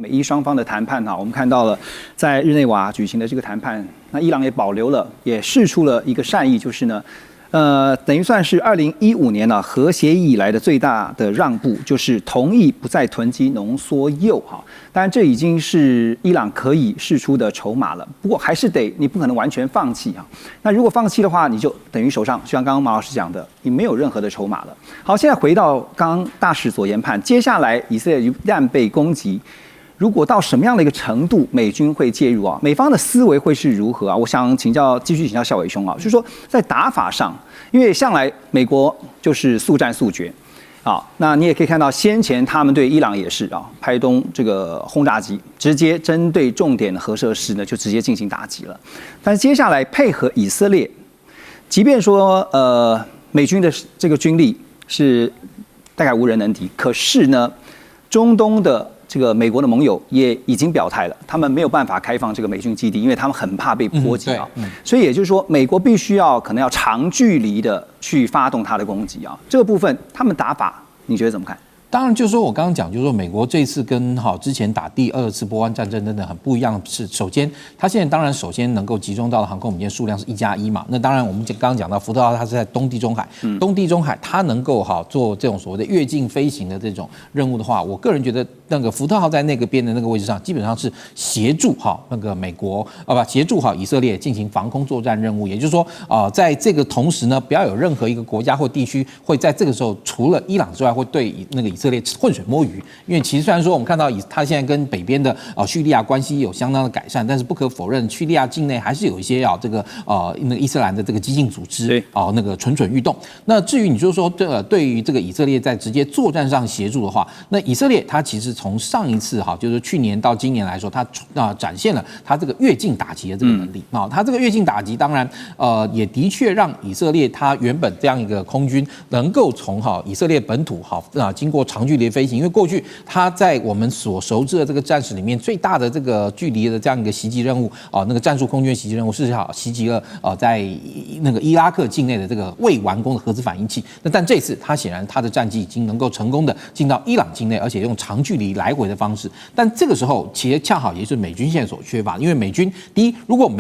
美伊双方的谈判我们看到了在日内瓦举行的这个谈判，那伊朗也保留了，也释出了一个善意，就是呢，等于算是2015年核协议以来的最大的让步，就是同意不再囤积浓缩铀当然，这已经是伊朗可以释出的筹码了。不过还是你不可能完全放弃那如果放弃的话，你就等于手上，就像刚刚马老师讲的，你没有任何的筹码了。好，现在回到刚刚大使所研判，接下来以色列一旦被攻击，如果到什么样的一个程度，美军会介入美方的思维会是如何我想继续请教孝伟兄就是说在打法上，因为向来美国就是速战速决。那你也可以看到，先前他们对伊朗也是拍东这个轰炸机，直接针对重点核设施呢，就直接进行打击了。但是接下来配合以色列，即便说美军的这个军力是大概无人能敌，可是呢，中东的这个美国的盟友也已经表态了，他们没有办法开放这个美军基地，因为他们很怕被波及所以也就是说，美国必须可能要长距离的去发动它的攻击这个部分他们打法，你觉得怎么看？当然，就是说我刚刚讲，就是说美国这次跟之前打第2次波湾战争等等很不一样的是，首先它现在当然首先能够集中到的航空母舰数量是1+1嘛。那当然我们刚刚讲到福特号它是在东地中海，东地中海它能够做这种所谓的越境飞行的这种任务的话，我个人觉得那个福特号在那个边的那个位置上，基本上是协助那个美国协助以色列进行防空作战任务。也就是说在这个同时呢，不要有任何一个国家或地区会在这个时候除了伊朗之外，会对那个以色列浑水摸鱼。因为其实虽然说我们看到他现在跟北边的叙利亚关系有相当的改善，但是不可否认，叙利亚境内还是有一些这个那个伊斯兰的这个激进组织那个蠢蠢欲动。那至于你就是说对于这个以色列在直接作战上协助的话，那以色列它其实从上一次就是去年到今年来说，它展现了它这个越境打击的这个能力它这个越境打击当然也的确让以色列它原本这样一个空军能够从以色列本土经过长距离飞行，因为过去它在我们所熟知的这个战史里面最大的这个距离的这样一个袭击任务那个战术空军袭击任务是袭击了在那个伊拉克境内的这个未完工的核子反应器。但这次它显然它的战机已经能够成功的进到伊朗境内，而且用长距离来回的方式。但这个时候其实恰好也是美军现在所缺乏的，因为美军第一，如果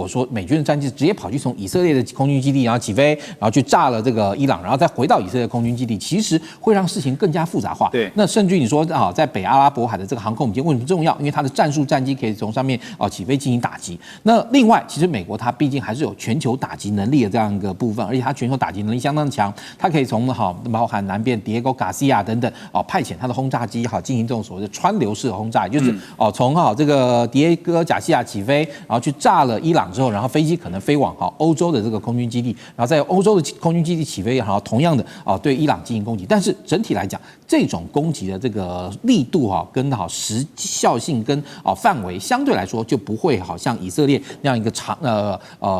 说美军的战机直接跑去从以色列的空军基地然后起飞，然后去炸了这个伊朗，然后再回到以色列空军基地，其实会让事情更加复杂化。对，那甚至于你说在北阿拉伯海的这个航空母舰为什么重要？因为它的战术战机可以从上面起飞进行打击。那另外，其实美国它毕竟还是有全球打击能力的这样一个部分，而且它全球打击能力相当强，它可以从包含南边Diego Garcia等等派遣它的轰炸机进行这种所谓的川流式的轰炸，也就是从这个迪戈贾西亚起飞，然后去炸了伊朗之后，然后飞机可能飞往欧洲的这个空军基地，然后在欧洲的空军基地起飞，然后同样的对伊朗进行攻击。但是整体来讲，这种攻击的这个力度跟时效性跟范围相对来说就不会像以色列那样一个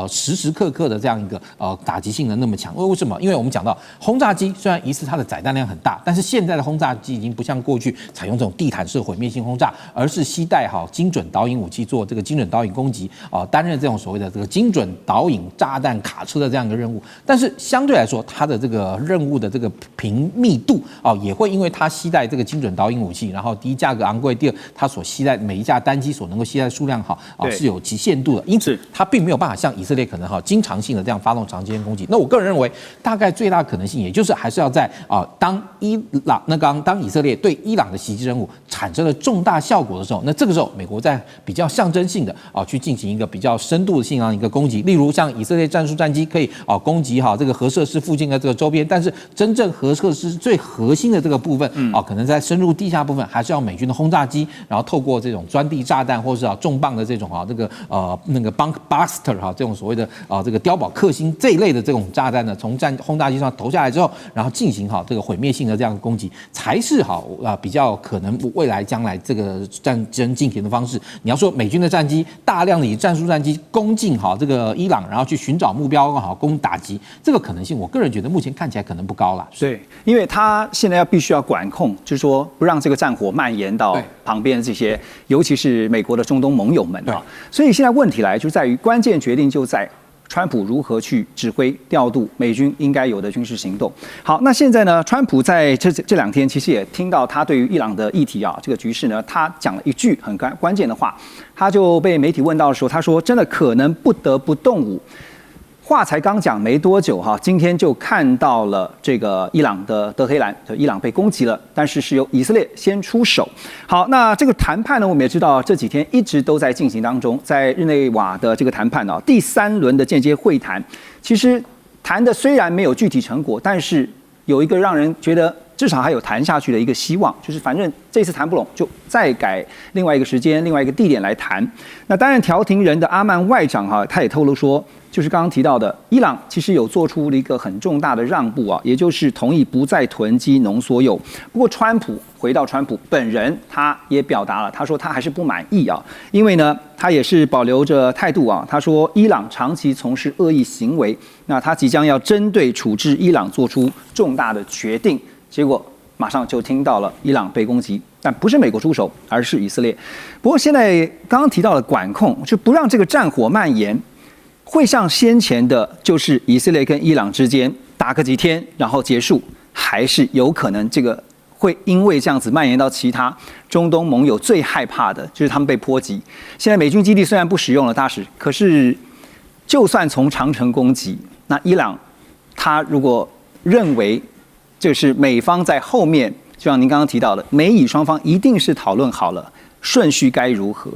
时时刻刻的这样一个打击性的那么强。为什么？因为我们讲到轰炸机虽然疑似它的载弹量很大，但是现在的轰炸机已经不像过去采用这种地毯式毁灭性轰炸，而是携带精准导引武器做这个精准导引攻击担任这种所谓的这个精准导引炸弹卡车的这样一个任务。但是相对来说，它的这个任务的这个频密度也会因为它携带这个精准导引武器，然后第一价格昂贵，第二它所携带每一架单机所能够携带的数量是有其限度的，因此它并没有办法像以色列可能经常性的这样发动长时间攻击。那我个人认为，大概最大可能性，也就是还是要在当以色列对伊朗的袭击任务产生了重大效果的时候，那这个时候美国在比较象征性的去进行一个比较深度性的一个攻击，例如像以色列战术战机可以攻击这个核设施附近的这个周边，但是真正核设施最核心的这个部分可能在深入地下部分还是要美军的轰炸机，然后透过这种钻地炸弹或是重磅的这种这个那个 Bunk Buster 这种所谓的这个碉堡克星这一类的这种炸弹呢，从轰炸机上投下来之后，然后进行这个毁灭性的这样的攻击，才是比较可能未来将来这个战争进行的方式。你要说美军的战机大量的以战术战机攻进这个伊朗，然后去寻找目标攻打击，这个可能性我个人觉得目前看起来可能不高了。对，因为他现在必须要管控，就是说不让这个战火蔓延到旁边这些，尤其是美国的中东盟友们所以现在问题来就在于关键决定就在川普如何去指挥调度美军应该有的军事行动。好，那现在呢，川普在这2天其实也听到他对于伊朗的议题啊，这个局势呢，他讲了一句很关键的话，他就被媒体问到的时候，他说真的可能不得不动武。话才刚讲没多久哈，今天就看到了这个伊朗的德黑兰，伊朗被攻击了，但是是由以色列先出手。好，那这个谈判呢，我们也知道这几天一直都在进行当中，在日内瓦的这个谈判啊，第3轮的间接会谈，其实谈的虽然没有具体成果，但是有一个让人觉得至少还有谈下去的一个希望，就是反正这次谈不拢，就再改另外一个时间、另外一个地点来谈。那当然，调停人的阿曼外长哈，他也透露说，就是刚刚提到的，伊朗其实有做出了一个很重大的让步啊，也就是同意不再囤积浓缩铀。不过，回到川普本人，他也表达了，他说他还是不满意啊，因为呢，他也是保留着态度啊。他说，伊朗长期从事恶意行为，那他即将要针对处置伊朗做出重大的决定。结果马上就听到了伊朗被攻击，但不是美国出手，而是以色列。不过现在刚刚提到了管控，就不让这个战火蔓延。会像先前的，就是以色列跟伊朗之间打个几天，然后结束，还是有可能这个会因为这样子蔓延到其他中东盟友最害怕的，就是他们被波及。现在美军基地虽然不使用了，大使，可是就算从长城攻击，那伊朗他如果认为就是美方在后面，就像您刚刚提到的，美以双方一定是讨论好了顺序该如何。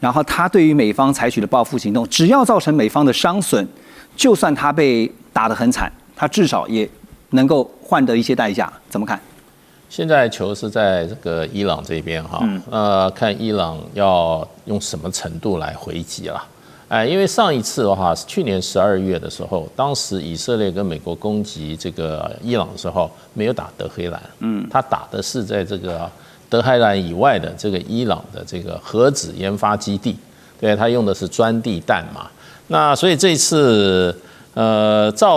然后他对于美方采取的报复行动，只要造成美方的伤损，就算他被打得很惨，他至少也能够换得一些代价。怎么看？现在球是在这个伊朗这边哈，看伊朗要用什么程度来回击了。因为上一次的话是去年12月的时候，当时以色列跟美国攻击这个伊朗的时候，没有打德黑兰，他打的是在这个德黑兰以外的这个伊朗的这个核子研发基地，对，他用的是钻地弹嘛。那所以这次，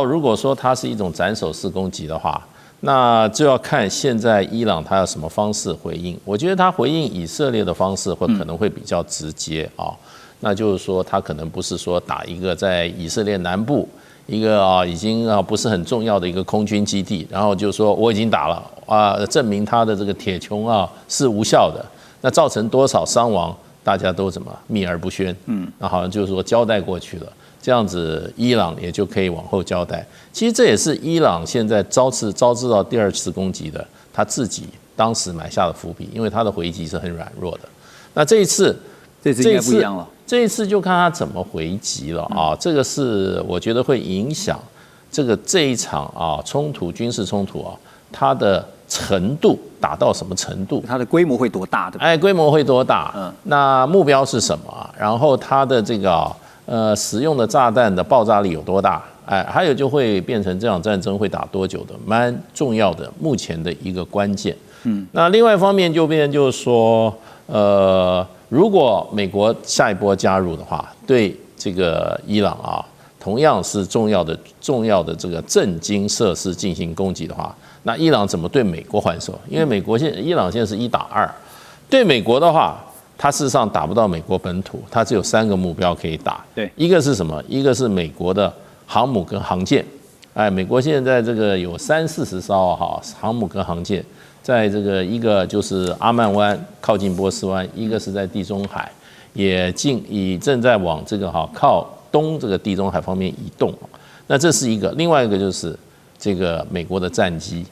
如果说它是一种斩首式攻击的话，那就要看现在伊朗他有什么方式回应。我觉得他回应以色列的方式可能会比较直接啊。那就是说，他可能不是说打一个在以色列南部一个已经不是很重要的一个空军基地，然后就说我已经打了证明他的这个铁穹是无效的。那造成多少伤亡，大家都怎么秘而不宣？那好像就是说交代过去了，这样子伊朗也就可以往后交代。其实这也是伊朗现在招致到第2次攻击的，他自己当时埋下的伏笔，因为他的回击是很软弱的。那这一次应该不一样了。这一次就看他怎么回击了啊！这个是我觉得会影响这一场军事冲突它的程度达到什么程度？它的规模会多大？对吧？规模会多大？那目标是什么？然后它的这个使用的炸弹的爆炸力有多大？还有就会变成这场战争会打多久的，蛮重要的，目前的一个关键。那另外一方面就变成就是说，如果美国下一波加入的话，对这个伊朗同样是重要的这个政经设施进行攻击的话，那伊朗怎么对美国还手？因为伊朗现在是1打2，对美国的话，它事实上打不到美国本土，它只有3个目标可以打。对，一个是什么？一个是美国的航母跟航舰。美国现在这个有30-40艘航母跟航舰。在这个一个就是阿曼湾靠近波斯湾，一个是在地中海，正在往这个靠东这个地中海方面移动。那这是一个，另外一个就是这个美国的战机。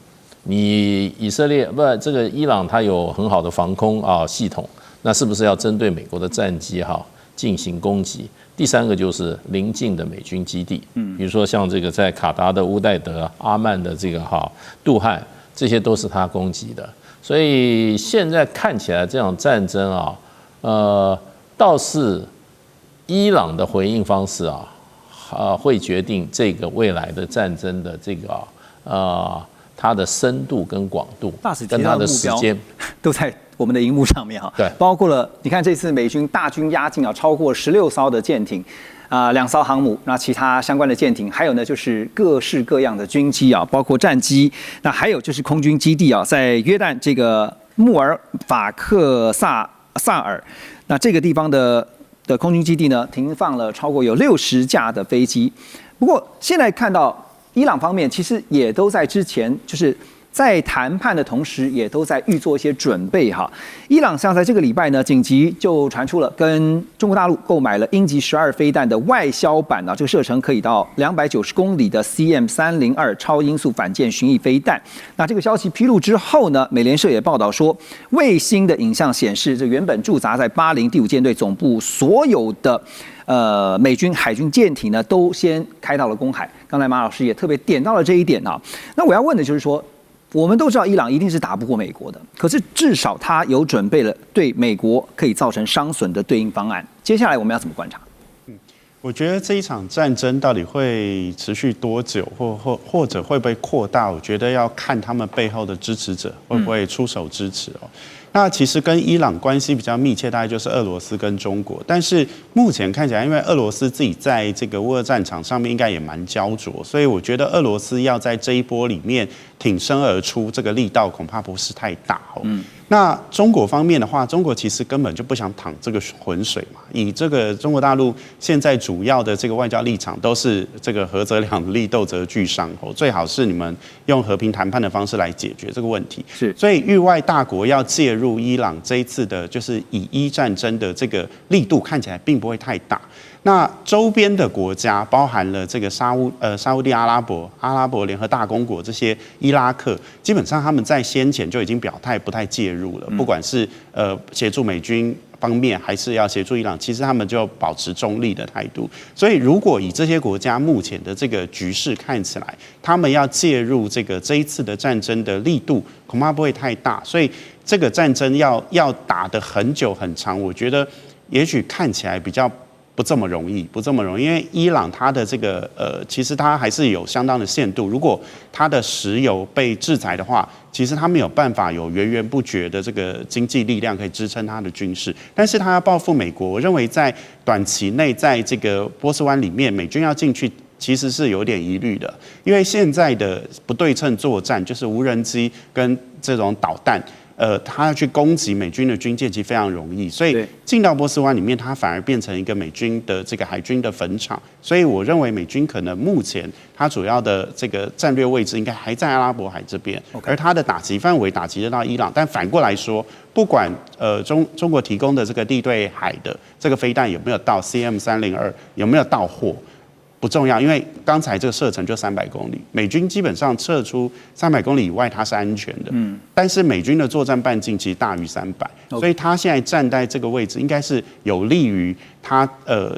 你这个伊朗它有很好的防空系统，那是不是要针对美国的战机进行攻击？第3个就是邻近的美军基地，比如说像这个在卡达的乌代德、阿曼的这个杜汉。这些都是他攻击的，所以现在看起来这场战争倒是伊朗的回应方式会决定这个未来的战争的这个它的深度跟广度，跟它的时间都在我们的荧幕上面对，包括了你看这次美军大军压境超过16艘的舰艇。2艘航母，那其他相关的舰艇，还有呢就是各式各样的军机包括战机，那还有就是空军基地在约旦这个穆尔法克萨尔，那这个地方的的空军基地呢，停放了超过有60架的飞机。不过现在看到伊朗方面其实也都在之前就是在谈判的同时，也都在预做一些准备哈。伊朗像在这个礼拜呢，紧急就传出了跟中国大陆购买了鹰击12飞弹的外销版啊，这个射程可以到290公里的 CM302超音速反舰巡弋飞弹。那这个消息披露之后呢，美联社也报道说，卫星的影像显示，这原本驻扎在巴林第5舰队总部所有的美军海军舰艇呢，都先开到了公海。刚才马老师也特别点到了这一点啊。那我要问的就是说，我们都知道伊朗一定是打不过美国的，可是至少他有准备了对美国可以造成伤损的对应方案。接下来我们要怎么观察？我觉得这一场战争到底会持续多久，或者会不会扩大？我觉得要看他们背后的支持者会不会出手支持哦。那其实跟伊朗关系比较密切，大概就是俄罗斯跟中国。但是目前看起来，因为俄罗斯自己在这个乌俄战场上面应该也蛮焦灼，所以我觉得俄罗斯要在这一波里面挺身而出，这个力道恐怕不是太大哦。那中国方面的话，中国其实根本就不想淌这个浑水嘛。以这个中国大陆现在主要的这个外交立场都是这个合则两利，斗则俱伤哦，最好是你们用和平谈判的方式来解决这个问题。是，所以域外大国要介入伊朗这一次的就是以伊战争的这个力度看起来并不会太大。那周边的国家包含了这个沙烏地阿拉伯、阿拉伯联合大公国这些伊拉克，基本上他们在先前就已经表态不太介入了，不管是协助美军方面，还是要协助伊朗，其实他们就保持中立的态度。所以如果以这些国家目前的这个局势看起来，他们要介入这一次的战争的力度恐怕不会太大，所以这个战争要打得很久很长，我觉得也许看起来比较不这么容易，因为伊朗它的这个其实它还是有相当的限度。如果它的石油被制裁的话，其实它没有办法有源源不绝的这个经济力量可以支撑它的军事。但是它要报复美国，我认为在短期内，在这个波斯湾里面，美军要进去其实是有点疑虑的，因为现在的不对称作战，就是无人机跟这种导弹。他要去攻击美军的军舰，其实非常容易，所以进到波斯湾里面，它反而变成一个美军的这个海军的坟场。所以我认为美军可能目前它主要的这个战略位置应该还在阿拉伯海这边，而它的打击范围打击得到伊朗。但反过来说，不管中国提供的这个地对海的这个飞弹有没有到 CM302，有没有到货，不重要，因为刚才这个射程就300公里，美军基本上撤出300公里以外，它是安全的。但是美军的作战半径其实大于300，所以他现在站在这个位置，应该是有利于他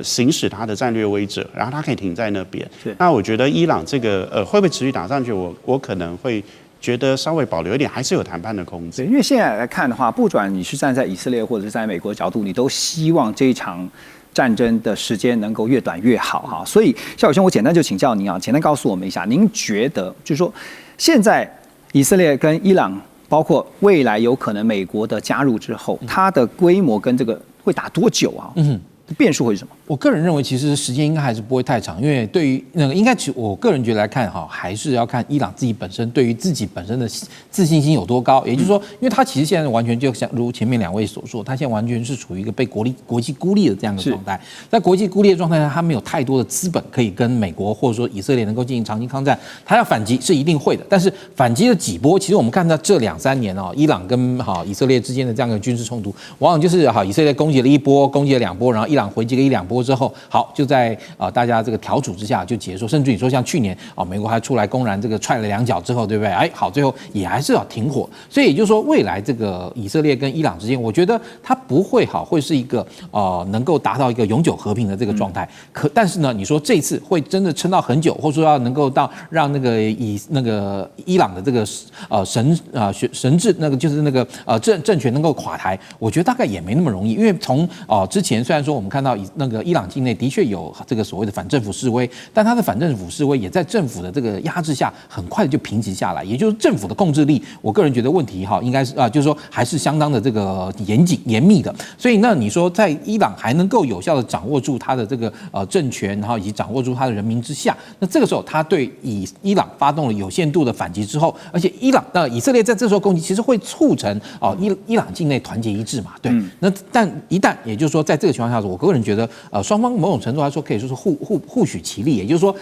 行使他的战略威慑，然后他可以停在那边。那我觉得伊朗这个会不会持续打上去，我可能会觉得稍微保留一点，还是有谈判的空间。因为现在来看的话，不管你是站在以色列或者是在美国的角度，你都希望这一场战争的时间能够越短越好哈。所以夏伟兄，我简单就请教您啊，简单告诉我们一下，您觉得就是说，现在以色列跟伊朗，包括未来有可能美国的加入之后，它的规模跟这个会打多久啊？变数会是什么？我个人认为，其实时间应该还是不会太长，因为对于那个应该，我个人觉得来看哈，还是要看伊朗自己本身对于自己本身的自信心有多高。也就是说，因为他其实现在完全就像如前面2位所说，他现在完全是处于一个被国际孤立的这样的状态。在国际孤立的状态下，他没有太多的资本可以跟美国或者说以色列能够进行长期抗战。他要反击是一定会的，但是反击的几波，其实我们看到这2-3年哦，伊朗跟以色列之间的这样的军事冲突，往往就是以色列攻击了1波，攻击了2波，然后伊朗回击了1-2波之后，好就在大家这个调处之下就结束，甚至你说像去年美国还出来公然这个踹了2脚之后，对不对？好，最后也还是要停火。所以也就是说，未来这个以色列跟伊朗之间，我觉得它不会会是一个能够达到一个永久和平的这个状态。但是呢，你说这次会真的撑到很久，或者说要能够到让那个伊朗的这个神治那个就是那个政权能够垮台，我觉得大概也没那么容易，因为从之前虽然说我们看到那个伊朗境内的确有这个所谓的反政府示威，但他的反政府示威也在政府的这个压制下，很快的就平息下来。也就是政府的控制力，我个人觉得问题应该是就是说还是相当的这个严密的。所以那你说在伊朗还能够有效的掌握住他的这个政权，然后以及掌握住他的人民之下，那这个时候他对伊朗发动了有限度的反击之后，而且以色列在这时候攻击，其实会促成伊朗境内团结一致嘛，对。那但一旦也就是说在这个情况下，我个人觉得，双方某种程度来说可以说是互许其利，也就是说，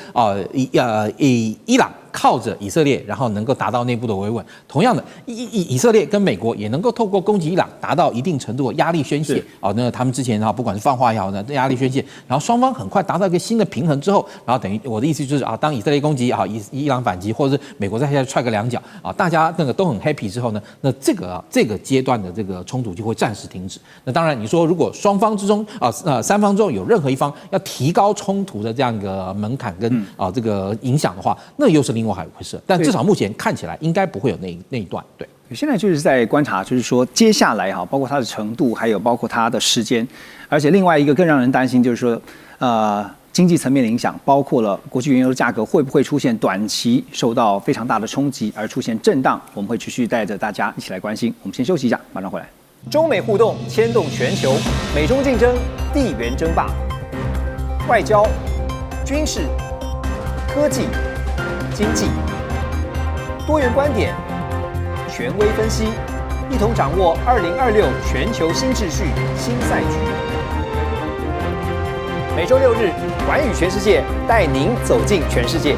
伊朗靠着以色列，然后能够达到内部的维稳。同样的，以色列跟美国也能够透过攻击伊朗，达到一定程度的压力宣泄。那他们之前不管是放话也好呢，压力宣泄，然后双方很快达到一个新的平衡之后，然后等于我的意思就是当以色列攻击伊朗反击，或者是美国在下踹个两脚大家那个都很 happy 之后呢，那这个阶段的这个冲突就会暂时停止。那当然，你说如果双方之中三方中有任何一方要提高冲突的这样一个门槛跟这个影响的话，那又是另外一回事。但至少目前看起来应该不会有那一段。对，现在就是在观察，就是说接下来包括它的程度，还有包括它的时间，而且另外一个更让人担心就是说，经济层面的影响，包括了国际原油的价格会不会出现短期受到非常大的冲击而出现震荡，我们会持续带着大家一起来关心。我们先休息一下，马上回来。中美互动牵动全球，美中竞争，地缘争霸，外交、军事、科技、经济，多元观点，权威分析，一同掌握2026全球新秩序、新赛局。每周6日，寰宇全世界带您走进全世界。